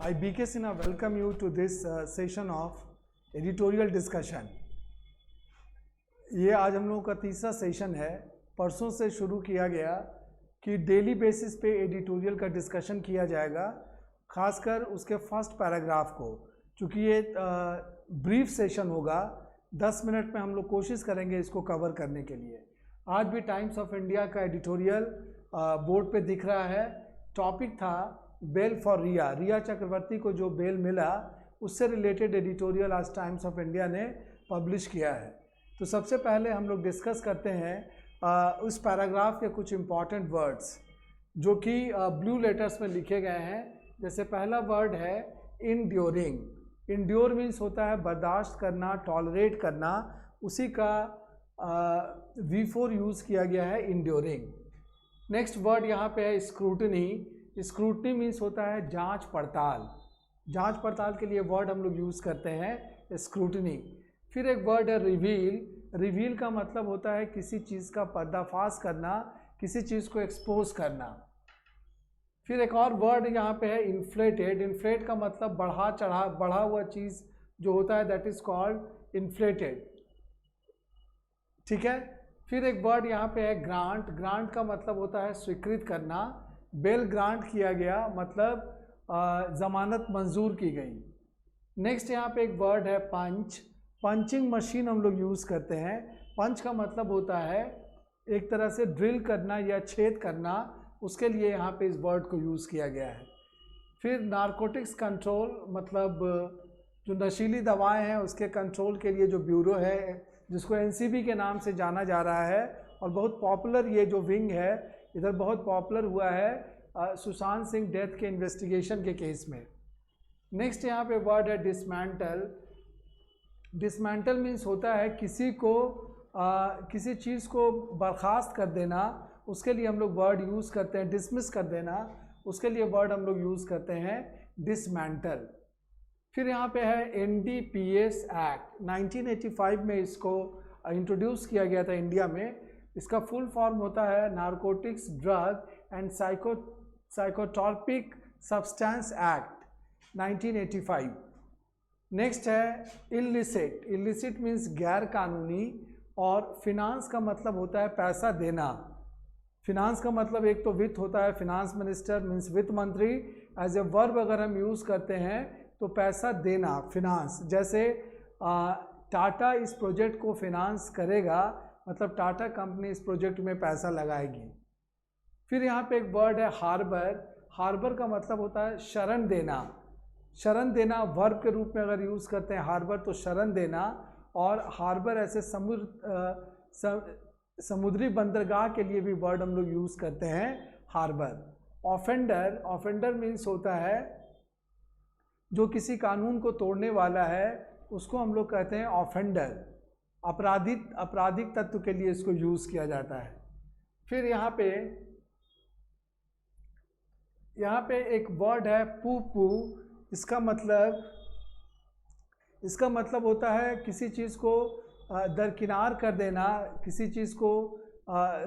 I, BK Sinha, welcome you to this session of editorial discussion. ये आज हम लोगों का तीसरा सेशन है. परसों से शुरू किया गया कि डेली बेसिस पे एडिटोरियल का डिस्कशन किया जाएगा, खासकर उसके फर्स्ट पैराग्राफ को. चूँकि ये ब्रीफ सेशन होगा, 10 मिनट में हम लोग कोशिश करेंगे इसको कवर करने के लिए. आज भी टाइम्स ऑफ इंडिया का एडिटोरियल बोर्ड पे दिख रहा है. टॉपिक था बेल फॉर रिया. रिया चक्रवर्ती को जो बेल मिला उससे रिलेटेड एडिटोरियल आज टाइम्स ऑफ इंडिया ने पब्लिश किया है. तो सबसे पहले हम लोग डिस्कस करते हैं उस पैराग्राफ के कुछ इम्पॉर्टेंट वर्ड्स जो कि ब्लू लेटर्स में लिखे गए हैं. जैसे पहला वर्ड है इंड्योरिंग. इंड्योर मीन्स होता है बर्दाश्त करना, टॉलरेट करना. उसी का V4 यूज़ किया गया है, इंड्योरिंग. नेक्स्ट वर्ड यहाँ पे है स्क्रूटनी. स्क्रूटनी मीन्स होता है जांच पड़ताल. जांच पड़ताल के लिए वर्ड हम लोग यूज़ करते हैं स्क्रूटनी. फिर एक वर्ड है रिवील. रिवील का मतलब होता है किसी चीज़ का पर्दाफाश करना, किसी चीज़ को एक्सपोज करना. फिर एक और वर्ड यहाँ पे है इन्फ्लेटेड. इन्फ्लेट का मतलब बढ़ा हुआ चीज़ जो होता है, दैट इज़ कॉल्ड इन्फ्लेटेड. ठीक है. फिर एक वर्ड यहाँ पे है ग्रांट. ग्रांट का मतलब होता है स्वीकृत करना. बेल ग्रांट किया गया मतलब ज़मानत मंजूर की गई. नेक्स्ट यहाँ पे एक वर्ड है पंच. पंचिंग मशीन हम लोग यूज़ करते हैं. पंच का मतलब होता है एक तरह से ड्रिल करना या छेद करना. उसके लिए यहाँ पे इस वर्ड को यूज़ किया गया है. फिर नारकोटिक्स कंट्रोल, मतलब जो नशीली दवाएं हैं उसके कंट्रोल के लिए जो ब्यूरो है, जिसको NCB के नाम से जाना जा रहा है, और बहुत पॉपुलर ये जो विंग है इधर बहुत पॉपुलर हुआ है सुशांत सिंह डेथ के इन्वेस्टिगेशन के केस में. नेक्स्ट यहाँ पे वर्ड है डिसमेंटल. डिसमेंटल मीन्स होता है किसी को किसी चीज़ को बर्खास्त कर देना. उसके लिए हम लोग वर्ड यूज़ करते हैं डिसमिस कर देना. उसके लिए वर्ड हम लोग यूज़ करते हैं डिसमेंटल. फिर यहाँ पे है NDPS एक्ट. 1985 में इसको इंट्रोड्यूस किया गया था इंडिया में. इसका फुल फॉर्म होता है narcotics drug and psychotropic substance act 1985. Next है इलिसिट. इलिसिट मीन्स गैर कानूनी. और फिनांस का मतलब होता है पैसा देना. फिनांस का मतलब एक तो वित्त होता है, फिनांस मिनिस्टर मीन्स वित्त मंत्री. एज ए वर्ब अगर हम यूज़ करते हैं तो पैसा देना, फिनांस. जैसे टाटा इस प्रोजेक्ट को फिनांस करेगा, मतलब टाटा कंपनी इस प्रोजेक्ट में पैसा लगाएगी. फिर यहाँ पे एक वर्ड है हार्बर. हार्बर का मतलब होता है शरण देना. शरण देना वर्ब के रूप में अगर यूज़ करते हैं हार्बर तो शरण देना. और हार्बर ऐसे समुद्री बंदरगाह के लिए भी वर्ड हम लोग यूज़ करते हैं हार्बर. ऑफेंडर. ऑफेंडर मीन्स होता है जो किसी कानून को तोड़ने वाला है, उसको हम लोग कहते हैं ऑफेंडर. आपराधिक तत्व के लिए इसको यूज़ किया जाता है. फिर यहाँ पे एक वर्ड है पू. इसका मतलब होता है किसी चीज़ को दरकिनार कर देना, किसी चीज़ को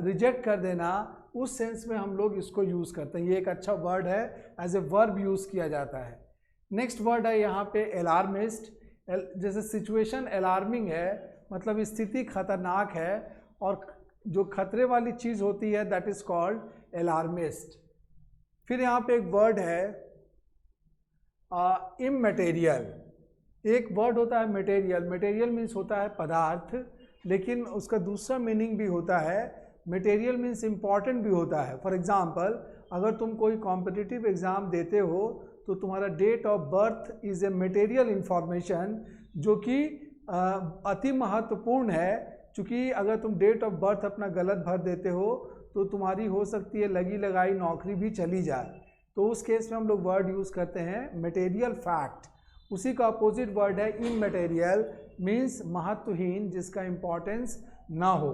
रिजेक्ट कर देना. उस सेंस में हम लोग इसको यूज़ करते हैं. ये एक अच्छा वर्ड है, एज ए वर्ब यूज़ किया जाता है. नेक्स्ट वर्ड है यहाँ पे अलार्मिस्ट. जैसे सिचुएशन अलार्मिंग है, मतलब स्थिति खतरनाक है, और जो खतरे वाली चीज़ होती है दैट इज़ कॉल्ड अलार्मिस्ट. फिर यहाँ पे एक वर्ड है इमैटेरियल. एक वर्ड होता है मटेरियल. मटेरियल मीन्स होता है पदार्थ, लेकिन उसका दूसरा मीनिंग भी होता है. मटेरियल मीन्स इम्पॉर्टेंट भी होता है. फॉर एग्जांपल, अगर तुम कोई कॉम्पिटिटिव एग्ज़ाम देते हो तो तुम्हारा date of birth is a material information, जो कि अति महत्वपूर्ण है. चूँकि अगर तुम डेट ऑफ बर्थ अपना गलत भर देते हो तो तुम्हारी हो सकती है लगी लगाई नौकरी भी चली जाए. तो उस केस में हम लोग वर्ड यूज़ करते हैं मटेरियल फैक्ट. उसी का अपोजिट वर्ड है इमैटेरियल, मीन्स महत्वहीन, जिसका इम्पोर्टेंस ना हो.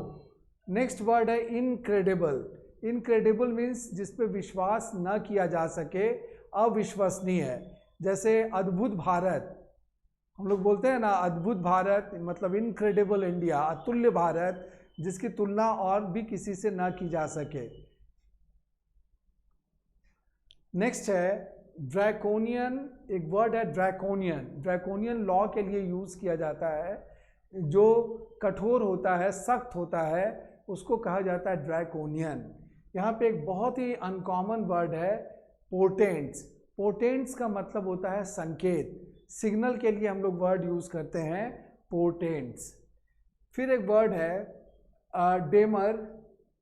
नेक्स्ट वर्ड है इनक्रेडिबल. इनक्रेडिबल मीन्स जिस पे विश्वास न किया जा सके, अविश्वसनीय है. जैसे अद्भुत भारत, हम लोग बोलते हैं ना अद्भुत भारत, मतलब इनक्रेडिबल इंडिया, अतुल्य भारत, जिसकी तुलना और भी किसी से ना की जा सके. नेक्स्ट है ड्रैकोनियन एक वर्ड है, ड्रैकोनियन। ड्रैकोनियन लॉ के लिए यूज़ किया जाता है, जो कठोर होता है, सख्त होता है, उसको कहा जाता है ड्रैकोनियन। यहाँ पे एक बहुत ही अनकॉमन वर्ड है, पोर्टेंट्स। पोर्टेंट्स का मतलब होता है संकेत। सिग्नल के लिए हम लोग वर्ड यूज़ करते हैं पोर्टेंट्स। फिर एक वर्ड है डेमर।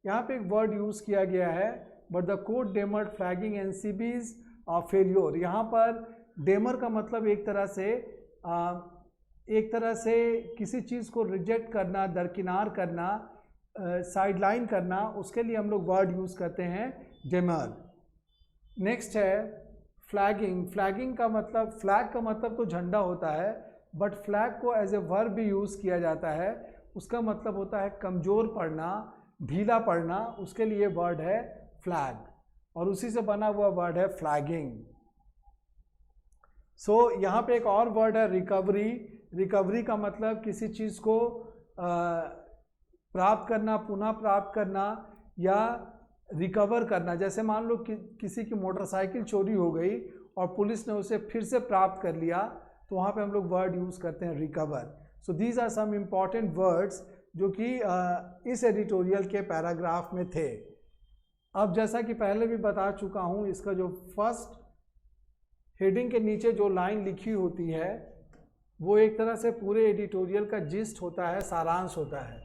यहाँ पे एक वर्ड यूज़ किया गया है, but the court demur flagging NCB's failure. यहाँ पर डेमर का मतलब एक तरह से किसी चीज़ को रिजेक्ट करना, दरकिनार करना, साइडलाइन करना, उसके लिए हम लोग वर्ड यूज़ करते हैं डेमर। नेक्स्ट है फ्लैगिंग। फ्लैगिंग का मतलब, फ्लैग का मतलब तो झंडा होता है, बट फ्लैग को एज ए वर्ब भी यूज़ किया जाता है। उसका मतलब होता है कमज़ोर पड़ना, ढीला पड़ना, उसके लिए वर्ड है फ्लैग, और उसी से बना हुआ वर्ड है फ्लैगिंग। सो यहाँ पे एक और वर्ड है रिकवरी। रिकवरी का मतलब किसी चीज़ को प्राप्त करना, पुनः प्राप्त करना या रिकवर करना। जैसे मान लो कि किसी की मोटरसाइकिल चोरी हो गई और पुलिस ने उसे फिर से प्राप्त कर लिया, तो वहाँ पे हम लोग वर्ड यूज़ करते हैं recover. So these are some important words जो कि इस एडिटोरियल के पैराग्राफ में थे। अब जैसा कि पहले भी बता चुका हूँ, इसका जो फर्स्ट हेडिंग के नीचे जो लाइन लिखी होती है वो एक तरह से पूरे एडिटोरियल का जिस्ट होता है, सारांश होता है,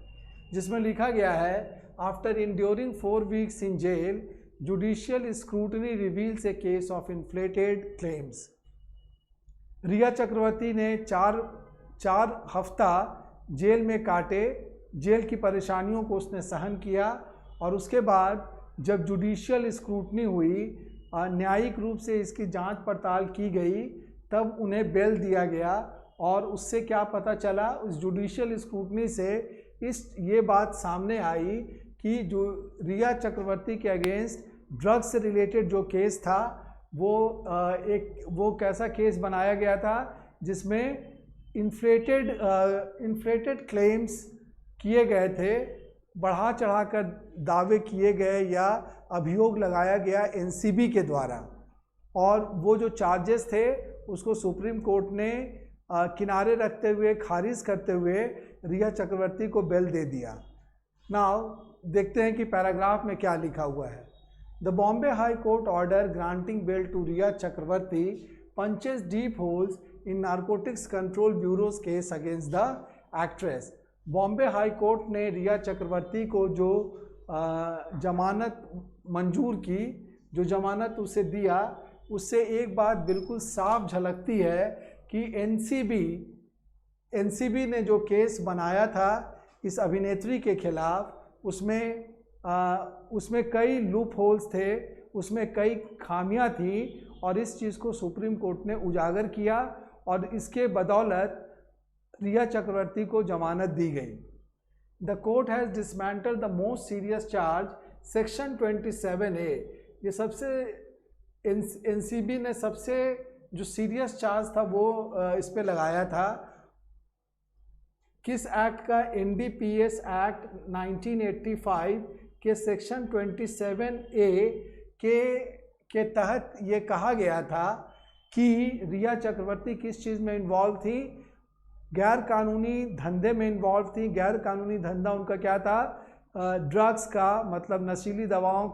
जिसमें लिखा गया है after enduring 4 weeks in jail judicial scrutiny reveals a case of inflated claims. Rhea Chakraborty ने चार हफ्ता जेल में काटे, जेल की परेशानियों को उसने सहन किया, और उसके बाद जब जुडिशियल स्क्रूटनी हुई, न्यायिक रूप से इसकी जांच पड़ताल की गई, तब उन्हें बेल दिया गया। और उससे क्या पता चला, उस जुडिशियल स्क्रूटनी से ये बात सामने आई कि जो रिया चक्रवर्ती के अगेंस्ट ड्रग्स से रिलेटेड जो केस था वो कैसा केस बनाया गया था जिसमें इन्फ्लेटेड क्लेम्स किए गए थे, बढ़ा चढ़ाकर दावे किए गए या अभियोग लगाया गया एनसीबी के द्वारा, और वो जो चार्जेस थे उसको सुप्रीम कोर्ट ने किनारे रखते हुए, खारिज करते हुए रिया चक्रवर्ती को बेल दे दिया। नाउ देखते हैं कि पैराग्राफ में क्या लिखा हुआ है। The Bombay high court order granting bail to Rhea Chakraborty punches deep holes in narcotics control bureau's case against the actress. Bombay high court ने रिया चक्रवर्ती को जो जमानत मंजूर की, जो जमानत उसे दिया, उससे एक बात बिल्कुल साफ झलकती है कि एनसीबी ने जो केस बनाया था इस अभिनेत्री के खिलाफ, उसमें कई लूप होल्स थे, उसमें कई खामियां थी, और इस चीज़ को सुप्रीम कोर्ट ने उजागर किया, और इसके बदौलत रिया चक्रवर्ती को जमानत दी गई। The court has dismantle the most serious charge section 27A। ये सबसे एनसीबी ने सबसे जो सीरियस चार्ज था वो इस पे लगाया था। किस एक्ट का? NDPS एक्ट 1985 के सेक्शन 27A के तहत ये कहा गया था कि रिया चक्रवर्ती किस चीज़ में इन्वॉल्व थी? गैर कानूनी धंधे में इन्वॉल्व थी। गैर कानूनी धंधा उनका क्या था? ड्रग्स का, मतलब नशीली दवाओं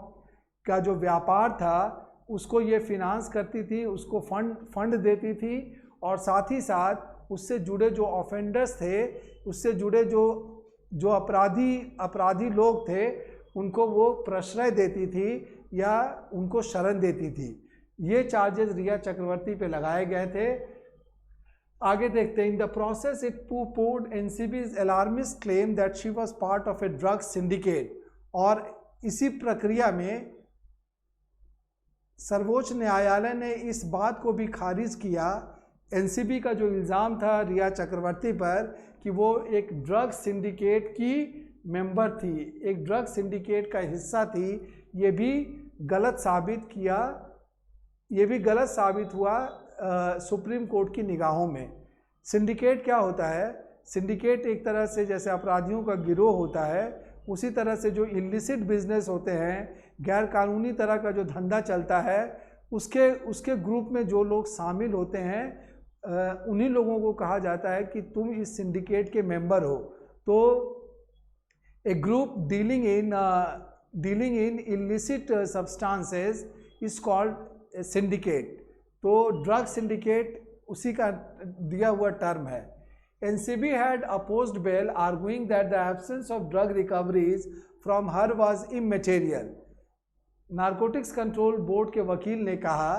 का जो व्यापार था उसको ये फिनांस करती थी, उसको फंड देती थी, और साथ ही साथ उससे जुड़े जो ऑफेंडर्स थे, उससे जुड़े जो अपराधी लोग थे, उनको वो प्रश्रय देती थी या उनको शरण देती थी। ये चार्जेस रिया चक्रवर्ती पे लगाए गए थे। आगे देखते हैं। In the process it pooh-poohed NCB's alarmist claim that she was part of a drug syndicate। और इसी प्रक्रिया में सर्वोच्च न्यायालय ने इस बात को भी खारिज किया, एनसीबी का जो इल्ज़ाम था रिया चक्रवर्ती पर कि वो एक ड्रग सिंडिकेट की मेंबर थी, एक ड्रग सिंडिकेट का हिस्सा थी। ये भी गलत साबित हुआ सुप्रीम कोर्ट की निगाहों में। सिंडिकेट क्या होता है? सिंडिकेट एक तरह से जैसे अपराधियों का गिरोह होता है, उसी तरह से जो इलिसिट बिजनेस होते हैं, गैर कानूनी तरह का जो धंधा चलता है, उसके उसके ग्रुप में जो लोग शामिल होते हैं उन्हीं लोगों को कहा जाता है कि तुम इस सिंडिकेट के मेंबर हो। तो a group dealing in illicit substances is called syndicate. तो ड्रग सिंडिकेट उसी का दिया हुआ टर्म है। NCB had opposed bail, arguing that the absence of drug recoveries from her was immaterial. Narcotics control board के वकील ने कहा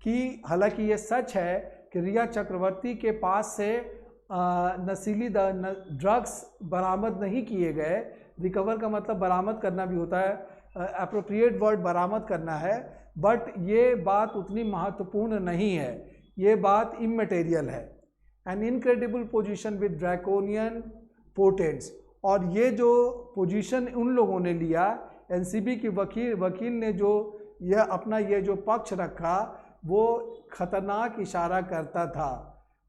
कि हालांकि ये सच है कि रिया चक्रवर्ती के पास से नशीली ड्रग्स बरामद नहीं किए गए। रिकवर का मतलब बरामद करना भी होता है, अप्रोप्रिएट वर्ड बरामद करना है, बट ये बात उतनी महत्वपूर्ण नहीं है, ये बात इमटेरियल है। An incredible position with draconian patents. और ये जो पोजीशन उन लोगों ने लिया, एनसीबी की वकील ने जो ये जो पक्ष रखा वो खतरनाक इशारा करता था,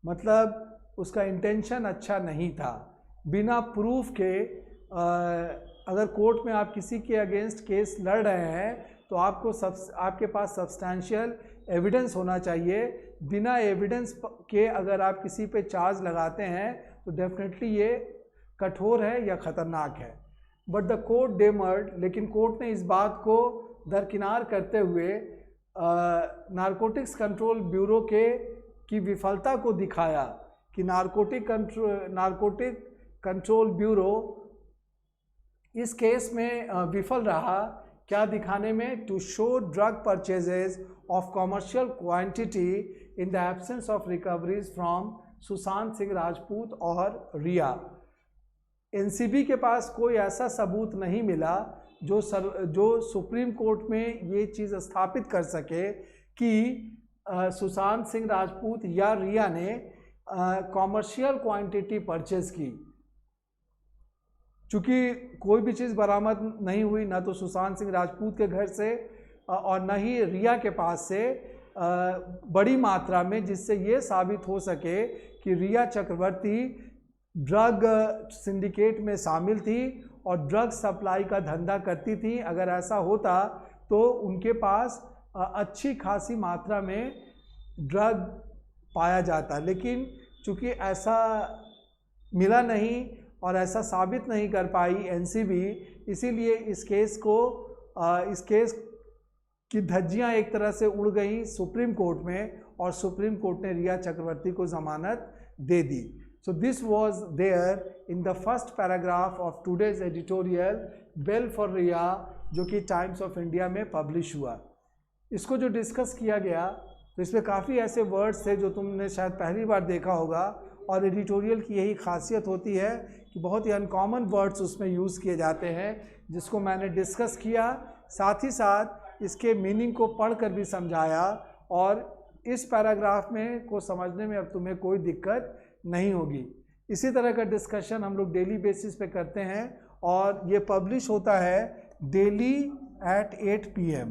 मतलब उसका इंटेंशन अच्छा नहीं था। बिना प्रूफ के अगर कोर्ट में आप किसी के अगेंस्ट केस लड़ रहे हैं तो आपके पास सब्सटैंशियल एविडेंस होना चाहिए। बिना एविडेंस के अगर आप किसी पे चार्ज लगाते हैं तो डेफिनेटली ये कठोर है या ख़तरनाक है। बट द कोर्ट डेमर्ड, लेकिन कोर्ट ने इस बात को दरकिनार करते हुए नारकोटिक्स कंट्रोल ब्यूरो की विफलता को दिखाया कि नारकोटिक कंट्रोल ब्यूरो इस केस में विफल रहा। क्या दिखाने में? To show drug purchases of commercial quantity in the absence of recoveries from Sushant Singh Rajput और रिया। एनसीबी के पास कोई ऐसा सबूत नहीं मिला जो सुप्रीम कोर्ट में ये चीज़ स्थापित कर सके कि सुशांत सिंह राजपूत या रिया ने कॉमर्शियल क्वांटिटी परचेज की। चूँकि कोई भी चीज़ बरामद नहीं हुई, ना तो सुशांत सिंह राजपूत के घर से और न ही रिया के पास से बड़ी मात्रा में, जिससे ये साबित हो सके कि रिया चक्रवर्ती ड्रग सिंडिकेट में शामिल थी और ड्रग सप्लाई का धंधा करती थी। अगर ऐसा होता तो उनके पास अच्छी खासी मात्रा में ड्रग पाया जाता, लेकिन चूँकि ऐसा मिला नहीं और ऐसा साबित नहीं कर पाई एनसीबी, इसीलिए इस केस की धज्जियां एक तरह से उड़ गई सुप्रीम कोर्ट में और सुप्रीम कोर्ट ने रिया चक्रवर्ती को जमानत दे दी। So this was there in the first paragraph of today's editorial Bail for Riya, जो कि टाइम्स ऑफ इंडिया में पब्लिश हुआ। इसको जो डिस्कस किया गया तो इसमें काफ़ी ऐसे वर्ड्स थे जो तुमने शायद पहली बार देखा होगा, और एडिटोरियल की यही खासियत होती है कि बहुत ही अनकॉमन वर्ड्स उसमें यूज़ किए जाते हैं, जिसको मैंने डिस्कस किया, साथ ही साथ इसके मीनिंग को पढ़कर भी समझाया। और इस पैराग्राफ में को समझने में अब तुम्हें कोई दिक्कत नहीं होगी। इसी तरह का डिस्कशन हम लोग डेली बेसिस पे करते हैं और ये पब्लिश होता है डेली एट 8 PM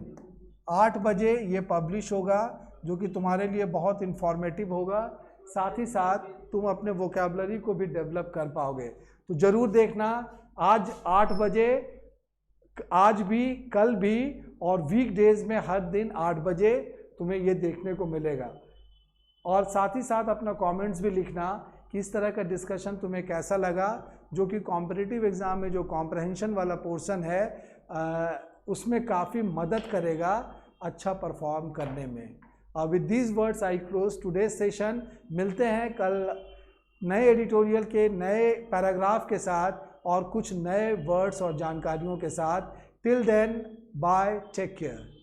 8 बजे ये पब्लिश होगा, जो कि तुम्हारे लिए बहुत इन्फॉर्मेटिव होगा। साथ ही साथ तुम अपने वोकैबुलरी को भी डेवलप कर पाओगे। तो ज़रूर देखना, आज 8 बजे, आज भी, कल भी, और वीकडेज में हर दिन 8 बजे तुम्हें ये देखने को मिलेगा। और साथ ही साथ अपना कमेंट्स भी लिखना कि इस तरह का डिस्कशन तुम्हें कैसा लगा, जो कि कॉम्पिटिटिव एग्ज़ाम में जो कॉम्प्रहेंशन वाला पोर्शन है उसमें काफ़ी मदद करेगा अच्छा परफॉर्म करने में। With these words I close today's session. मिलते हैं कल नए एडिटोरियल के नए पैराग्राफ के साथ और कुछ नए वर्ड्स और जानकारियों के साथ। Till then, bye, take care.